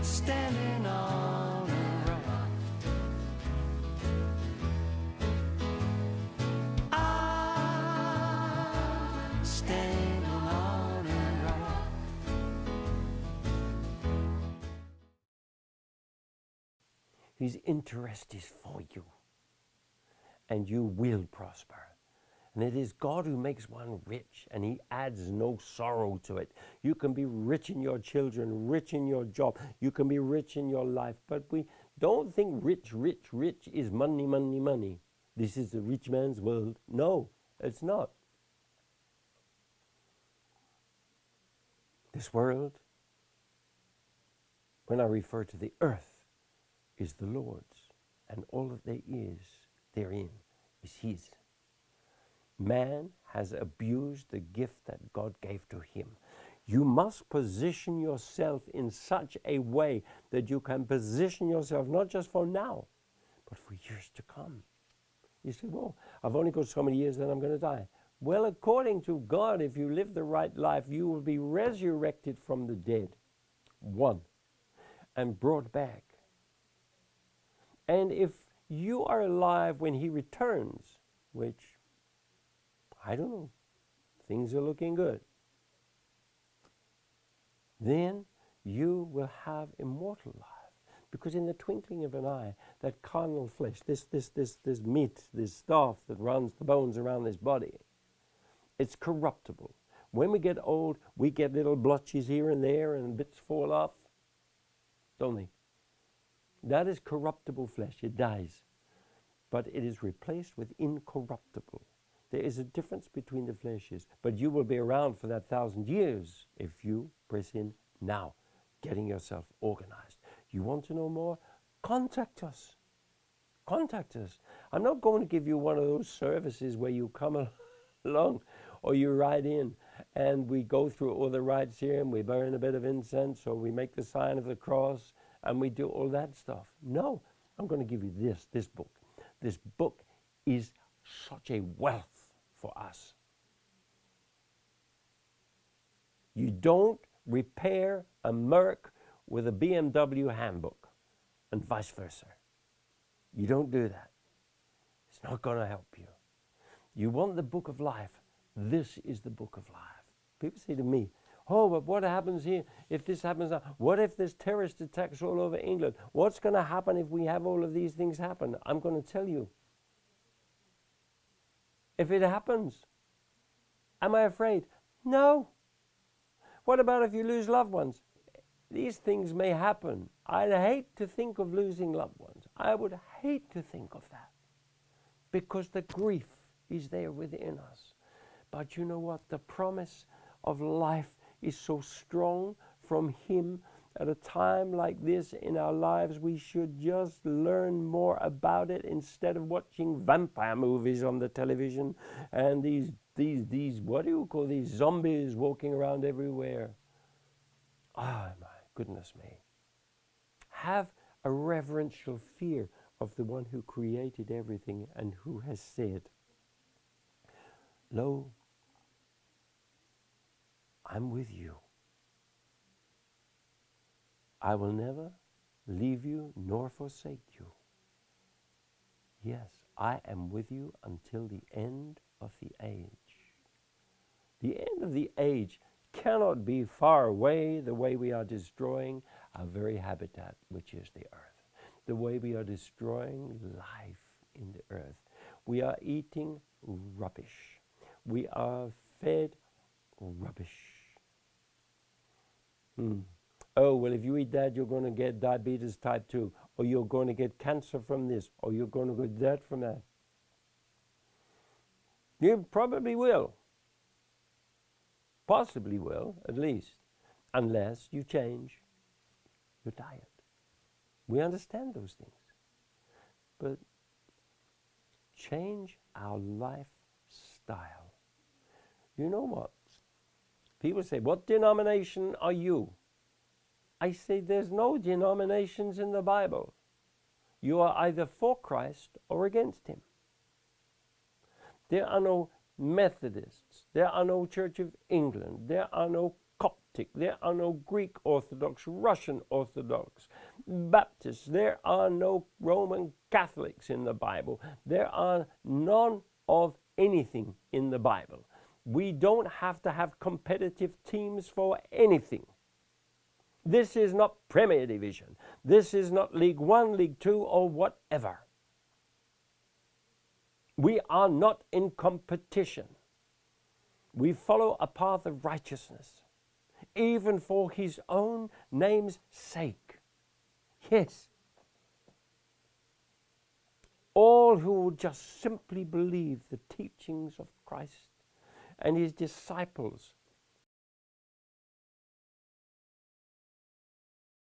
standing on a rock. I'm standing on a rock. His interest is for you, and you will prosper. And it is God who makes one rich, and He adds no sorrow to it. You can be rich in your children, rich in your job. You can be rich in your life. But we don't think rich is money, money, money. This is the rich man's world. No, it's not. This world, when I refer to the earth, is the Lord's, and all that there is therein is His. Man has abused the gift that God gave to him. You must position yourself in such a way that you can position yourself not just for now, but for years to come. You say, well, I've only got so many years, then I'm going to die. Well, according to God, if you live the right life, you will be resurrected from the dead, one, and brought back. And if you are alive when He returns, which, I don't know, things are looking good, then you will have immortal life. Because in the twinkling of an eye, that carnal flesh, this meat, this stuff that runs the bones around this body, it's corruptible. When we get old, we get little blotches here and there and bits fall off, don't they? That is corruptible flesh. It dies. But it is replaced with incorruptible. There is a difference between the fleshes. But you will be around for that 1,000 years if you press in now, getting yourself organized. You want to know more? Contact us. Contact us. I'm not going to give you one of those services where you come along or you ride in and we go through all the rites here and we burn a bit of incense or we make the sign of the cross and we do all that stuff. No, I'm going to give you this book. This book is such a wealth for us. You don't repair a Merc with a BMW handbook and vice versa. You don't do that. It's not going to help you. You want the book of life. This is the book of life. People say to me, oh, but what happens here if this happens now? What if there's terrorist attacks all over England? What's going to happen if we have all of these things happen? I'm going to tell you. If it happens, am I afraid? No. What about if you lose loved ones? These things may happen. I'd hate to think of losing loved ones. I would hate to think of that because the grief is there within us. But you know what? The promise of life is so strong from Him. At a time like this in our lives, we should just learn more about it instead of watching vampire movies on the television and these what do you call these zombies walking around everywhere. Ah, my goodness me. Have a reverential fear of the one who created everything and who has said, lo, I'm with you. I will never leave you nor forsake you. Yes, I am with you until the end of the age. The end of the age cannot be far away, the way we are destroying our very habitat, which is the earth. The way we are destroying life in the earth. We are eating rubbish. We are fed rubbish. Oh, well, if you eat that, you're going to get diabetes type 2, or you're going to get cancer from this, or you're going to get that from that. You probably will. Possibly will, at least, unless you change your diet. We understand those things. But change our lifestyle. You know what? People say, what denomination are you? I say there's no denominations in the Bible. You are either for Christ or against Him. There are no Methodists. There are no Church of England. There are no Coptics. Coptic. There are no Greek Orthodox, Russian Orthodox, Baptists. There are no Roman Catholics in the Bible. There are none of anything in the Bible. We don't have to have competitive teams for anything. This is not Premier Division. This is not League One, League Two, or whatever. We are not in competition. We follow a path of righteousness, even for his own name's sake. Yes. All who will just simply believe the teachings of Christ and his disciples